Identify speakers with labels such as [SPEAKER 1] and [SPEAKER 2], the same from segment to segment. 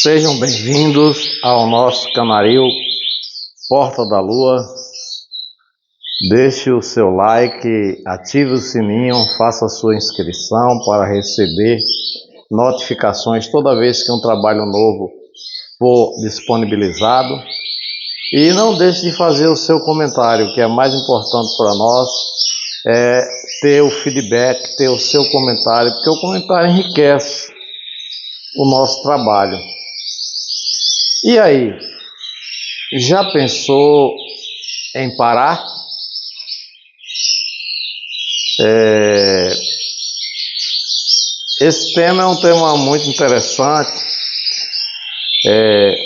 [SPEAKER 1] Sejam bem-vindos ao nosso canaril Porta da Lua. Deixe o seu like, ative o sininho, faça a sua inscrição para receber notificações toda vez que um trabalho novo for disponibilizado. E não deixe de fazer o seu comentário, que é mais importante para nós, é ter o feedback, ter o seu comentário, porque o comentário enriquece o nosso trabalho. E aí, já pensou em parar? Esse tema é um tema muito interessante,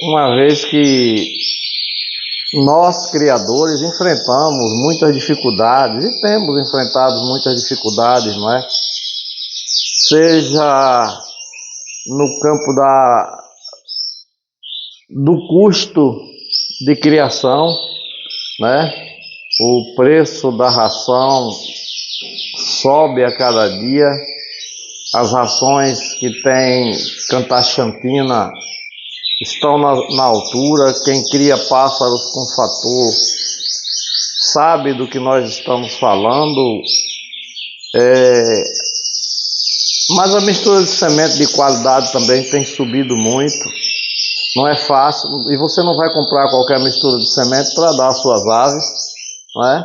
[SPEAKER 1] uma vez que nós, criadores, enfrentamos muitas dificuldades e temos enfrentado muitas dificuldades, não é? Seja no campo do custo de criação, né? O preço da ração sobe a cada dia. As rações que tem Cantaxantina estão na altura. Quem cria pássaros com fator sabe do que nós estamos falando. Mas a mistura de semente de qualidade também tem subido muito. Não é fácil, e você não vai comprar qualquer mistura de semente para dar às suas aves, não é?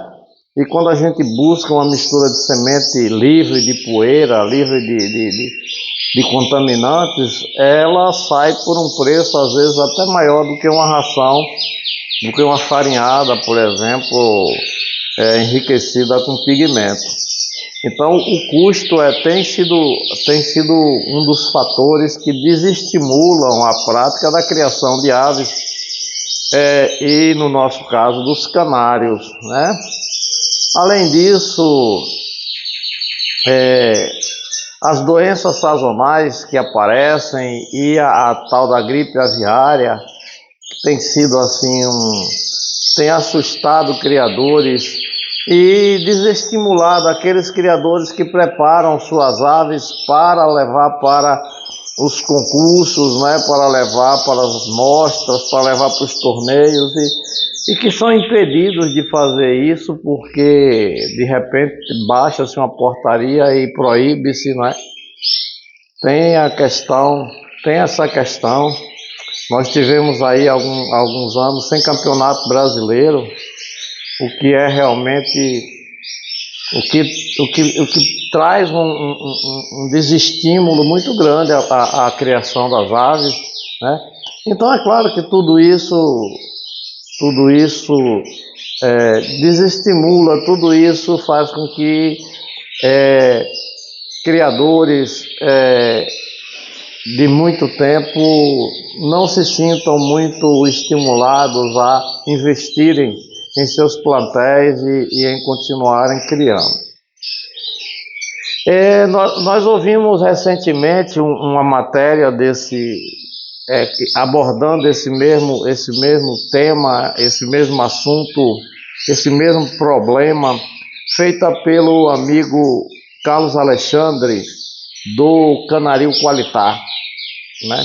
[SPEAKER 1] E quando a gente busca uma mistura de semente livre de poeira, livre de contaminantes, ela sai por um preço às vezes até maior do que uma ração, do que uma farinhada, por exemplo, enriquecida com pigmento. Então o custo tem sido um dos fatores que desestimulam a prática da criação de aves, e no nosso caso dos canários, né? Além disso, as doenças sazonais que aparecem e a tal da gripe aviária, que tem sido assim tem assustado criadores e desestimulado aqueles criadores que preparam suas aves para levar para os concursos, né, para levar para as mostras, para levar para os torneios, e que são impedidos de fazer isso porque de repente baixa-se uma portaria e proíbe-se, né? Tem essa questão. Nós tivemos aí alguns anos sem campeonato brasileiro, o que é realmente o que traz um desestímulo muito grande à criação das aves, né? Então é claro que tudo isso desestimula, tudo isso faz com que criadores de muito tempo não se sintam muito estimulados a investirem em seus plantéis e em continuarem criando. Nós ouvimos recentemente uma matéria abordando esse mesmo tema, esse mesmo assunto, esse mesmo problema, feita pelo amigo Carlos Alexandre, do Canaril Qualitar, né?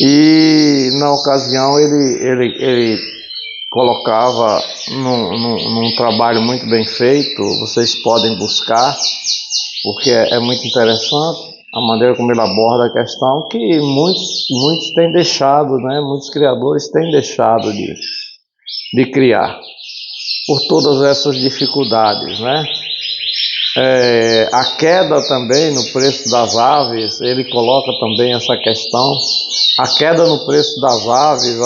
[SPEAKER 1] E na ocasião ele colocava num trabalho muito bem feito. Vocês podem buscar, porque é muito interessante a maneira como ele aborda a questão, que muitos têm deixado, né? Muitos criadores têm deixado de criar por todas essas dificuldades, né? A queda também no preço das aves, ele coloca também essa questão. A queda no preço das aves,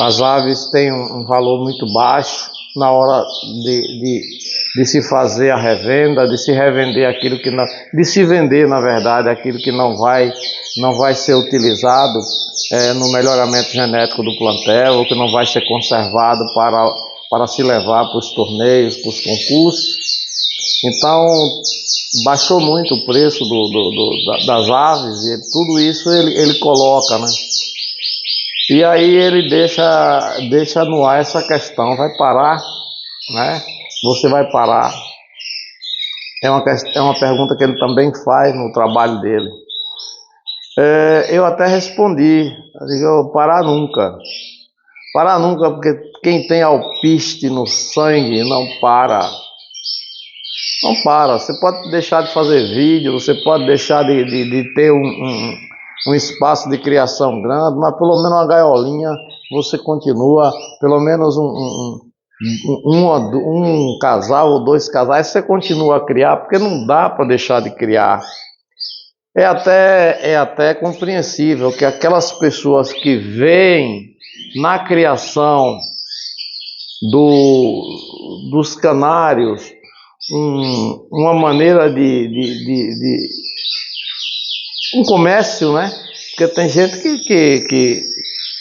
[SPEAKER 1] as aves têm um valor muito baixo na hora de se fazer a revenda, de se revender aquilo que não, de se vender, na verdade, aquilo que não vai ser utilizado no melhoramento genético do plantel, ou que não vai ser conservado para se levar para os torneios, para os concursos. Então baixou muito o preço das aves, e tudo isso ele coloca, né? E aí ele deixa no ar essa questão: vai parar, né? Você vai parar? É uma pergunta que ele também faz no trabalho dele. Eu até respondi, eu digo, parar nunca. Parar nunca, porque quem tem alpiste no sangue não para. Não para. Você pode deixar de fazer vídeo, você pode deixar de ter um espaço de criação grande, mas pelo menos uma gaiolinha você continua, pelo menos um casal ou dois casais, você continua a criar, porque não dá para deixar de criar. É até compreensível que aquelas pessoas que veem na criação dos canários uma maneira de um comércio, né? Porque tem gente que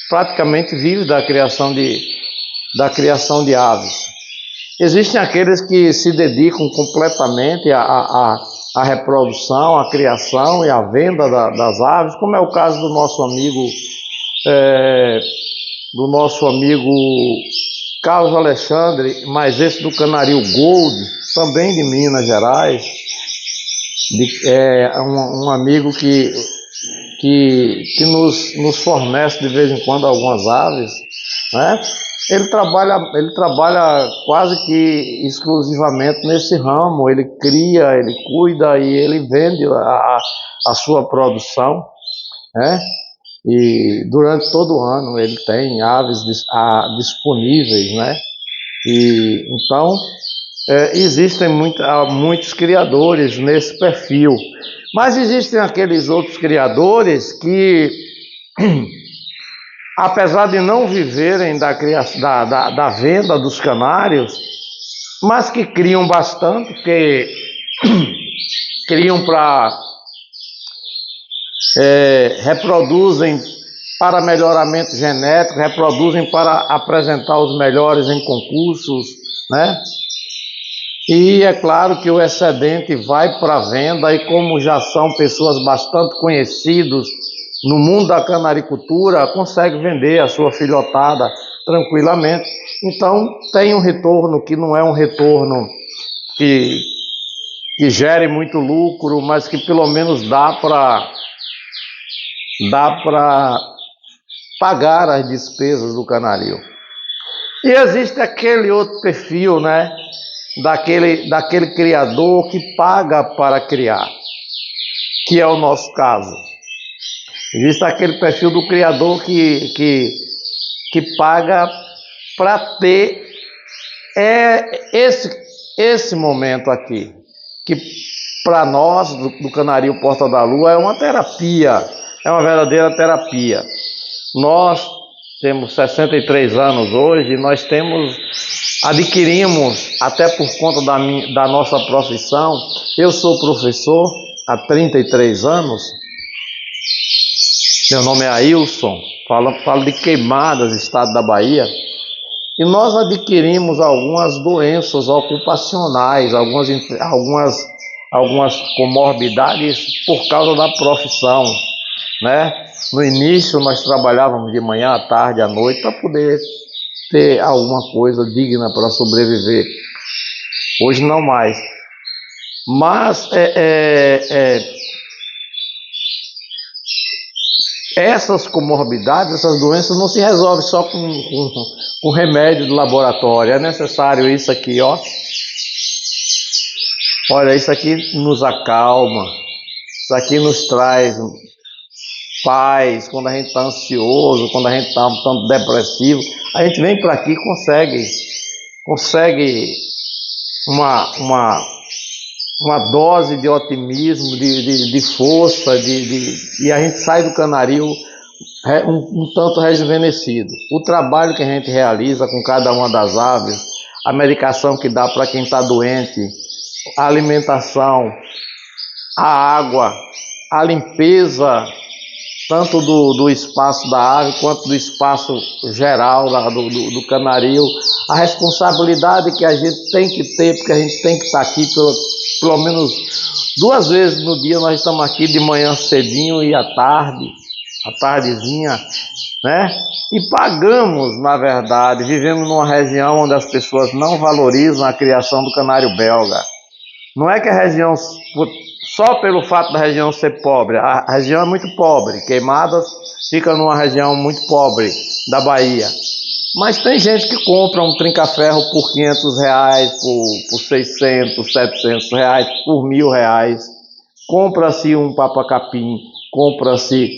[SPEAKER 1] praticamente vive da criação de aves. Existem aqueles que se dedicam completamente à reprodução, à criação e à venda das aves, como é o caso do nosso amigo Carlos Alexandre, mas esse do Canaril Gold, também de Minas Gerais, um amigo que nos fornece de vez em quando algumas aves, né? Ele trabalha quase que exclusivamente nesse ramo. Ele cria, ele cuida e ele vende a sua produção, né? E durante todo o ano ele tem aves disponíveis, né? E então existem muitos criadores nesse perfil, mas existem aqueles outros criadores que apesar de não viverem da venda dos canários, mas que criam bastante, porque criam reproduzem para melhoramento genético, reproduzem para apresentar os melhores em concursos, né? E é claro que o excedente vai para a venda, e como já são pessoas bastante conhecidas no mundo da canaricultura, consegue vender a sua filhotada tranquilamente. Então tem um retorno que não é um retorno que gere muito lucro, mas que pelo menos dá para pagar as despesas do canaril. E existe aquele outro perfil, né, daquele criador que paga para criar, que é o nosso caso. Existe aquele perfil do criador que paga para ter esse momento aqui, que para nós do Canaril Porta da Lua é uma terapia, é uma verdadeira terapia. Nós temos 63 anos hoje, nós adquirimos, até por conta da nossa profissão. Eu sou professor há 33 anos, meu nome é Ailson, falo de Queimadas, estado da Bahia, e nós adquirimos algumas doenças ocupacionais, algumas comorbidades por causa da profissão, né? No início nós trabalhávamos de manhã, à tarde, à noite, para poder ter alguma coisa digna para sobreviver. Hoje não mais. Mas essas comorbidades, essas doenças não se resolvem só com remédio de laboratório. É necessário isso aqui, ó. Olha, isso aqui nos acalma, isso aqui nos traz paz. Quando a gente está ansioso, quando a gente está um tanto depressivo, a gente vem para aqui e consegue uma dose de otimismo, de força, e a gente sai do canaril um tanto rejuvenescido. O trabalho que a gente realiza com cada uma das aves, a medicação que dá para quem está doente, a alimentação, a água, a limpeza, tanto do espaço da ave quanto do espaço geral do canaril, a responsabilidade que a gente tem que ter, porque a gente tem que estar aqui pelo menos 2 vezes no dia. Nós estamos aqui de manhã cedinho e à tardezinha, né? E pagamos, na verdade, vivemos numa região onde as pessoas não valorizam a criação do canário belga. Não é que a região só pelo fato da região ser pobre. A região é muito pobre, Queimadas fica numa região muito pobre da Bahia. Mas tem gente que compra um trinca-ferro por R$ 500, por 600, R$ 700, por R$ 1.000. Compra-se um papacapim, compra-se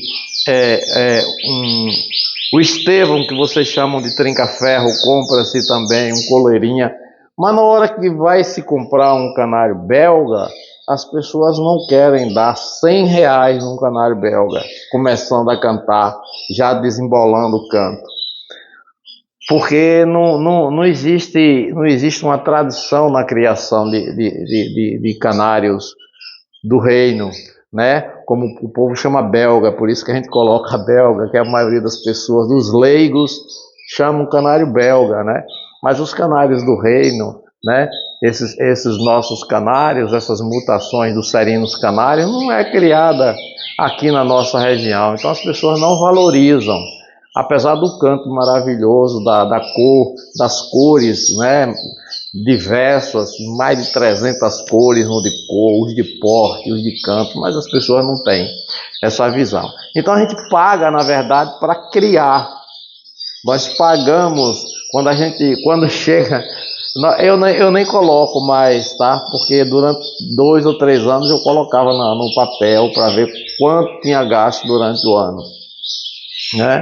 [SPEAKER 1] o Estevão, que vocês chamam de trinca-ferro, compra-se também um coleirinha. Mas na hora que vai se comprar um canário belga, as pessoas não querem dar R$ 100 num canário belga, começando a cantar, já desembolando o canto. Porque não existe uma tradição na criação de canários do reino, né? Como o povo chama belga, por isso que a gente coloca belga, que a maioria das pessoas, dos leigos, chamam canário belga, né? Mas os canários do reino, né? Esses nossos canários, essas mutações dos serinos canários, não é criada aqui na nossa região, então as pessoas não valorizam. Apesar do canto maravilhoso, da cor, das cores, né, diversas, mais de 300 cores no de cor, os de porte, os de canto, mas as pessoas não têm essa visão. Então a gente paga, na verdade, para criar. Nós pagamos quando chega. Eu nem coloco mais, tá? Porque durante 2 ou 3 anos eu colocava no papel para ver quanto tinha gasto durante o ano, né?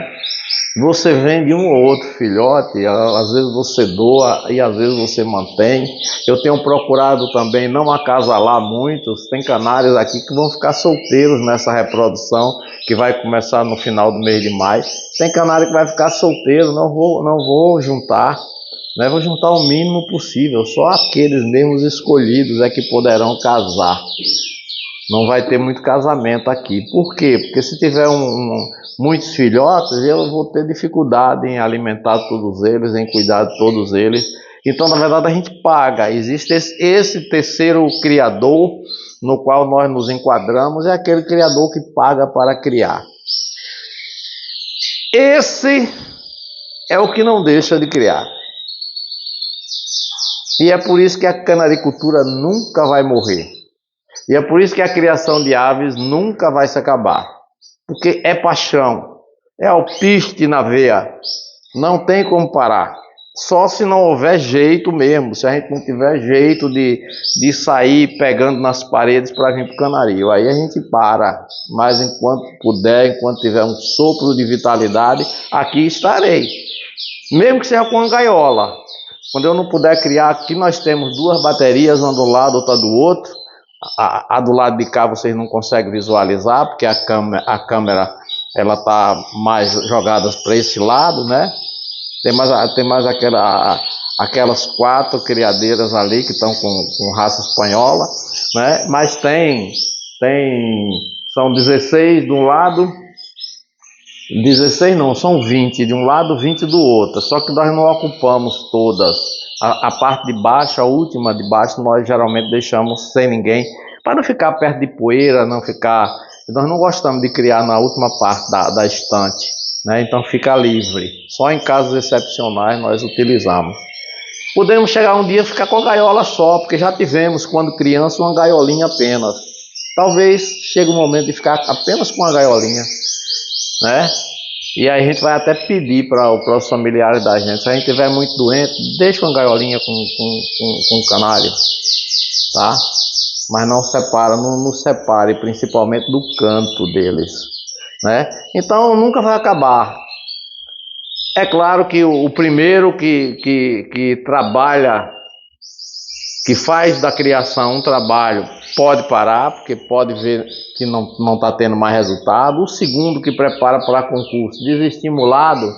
[SPEAKER 1] Você vende um ou outro filhote, às vezes você doa e às vezes você mantém. Eu tenho procurado também não acasalar muitos. Tem canários aqui que vão ficar solteiros nessa reprodução, que vai começar no final do mês de maio. Tem canário que vai ficar solteiro, não vou juntar, né? Vou juntar o mínimo possível. Só aqueles mesmos escolhidos é que poderão casar. Não vai ter muito casamento aqui. Por quê? Porque se tiver muitos filhotes, eu vou ter dificuldade em alimentar todos eles, em cuidar de todos eles. Então, na verdade, a gente paga. Existe esse terceiro criador no qual nós nos enquadramos, é aquele criador que paga para criar. Esse é o que não deixa de criar. E é por isso que a canaricultura nunca vai morrer. E é por isso que a criação de aves nunca vai se acabar. Porque é paixão, é alpiste na veia, não tem como parar. Só se não houver jeito mesmo, se a gente não tiver jeito de sair pegando nas paredes para vir para o canarinho. Aí a gente para, mas enquanto puder, enquanto tiver um sopro de vitalidade, aqui estarei. Mesmo que seja com uma gaiola. Quando eu não puder criar, aqui nós temos 2 baterias, uma do lado, outra do outro. A do lado de cá vocês não conseguem visualizar, porque a câmera ela está mais jogada para esse lado, né? Tem mais aquelas 4 criadeiras ali que estão com raça espanhola, né? Mas são 16 de um lado, 16 não, são 20 de um lado, 20 do outro. Só que nós não ocupamos todas. A parte de baixo, a última de baixo, nós geralmente deixamos sem ninguém, para não ficar perto de poeira, não ficar... Nós não gostamos de criar na última parte da estante, né? Então fica livre. Só em casos excepcionais nós utilizamos. Podemos chegar um dia a ficar com a gaiola só, porque já tivemos, quando criança, uma gaiolinha apenas. Talvez chegue o momento de ficar apenas com a gaiolinha, né? E aí a gente vai até pedir para os familiares da gente, se a gente estiver muito doente, deixa uma gaiolinha com canário, tá? Mas não separe, principalmente do canto deles, né? Então nunca vai acabar. É claro que o primeiro que trabalha, que faz da criação um trabalho, pode parar, porque pode ver que não está tendo mais resultado. O segundo que prepara para concurso, desestimulado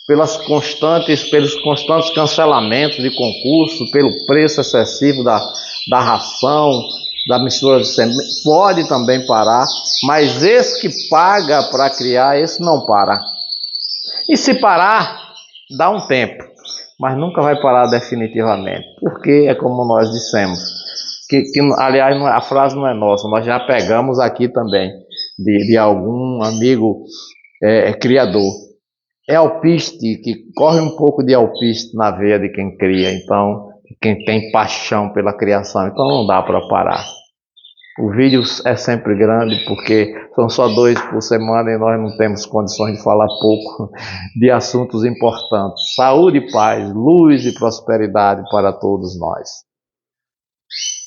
[SPEAKER 1] pelos constantes cancelamentos de concurso, pelo preço excessivo da ração, da mistura de semente, pode também parar, mas esse que paga para criar, esse não para. E se parar, dá um tempo, mas nunca vai parar definitivamente, porque é como nós dissemos, aliás, a frase não é nossa, nós já pegamos aqui também, de algum amigo criador. É alpiste, que corre um pouco de alpiste na veia de quem cria, então, quem tem paixão pela criação, então não dá para parar. O vídeo é sempre grande porque são só 2 por semana e nós não temos condições de falar pouco de assuntos importantes. Saúde, paz, luz e prosperidade para todos nós.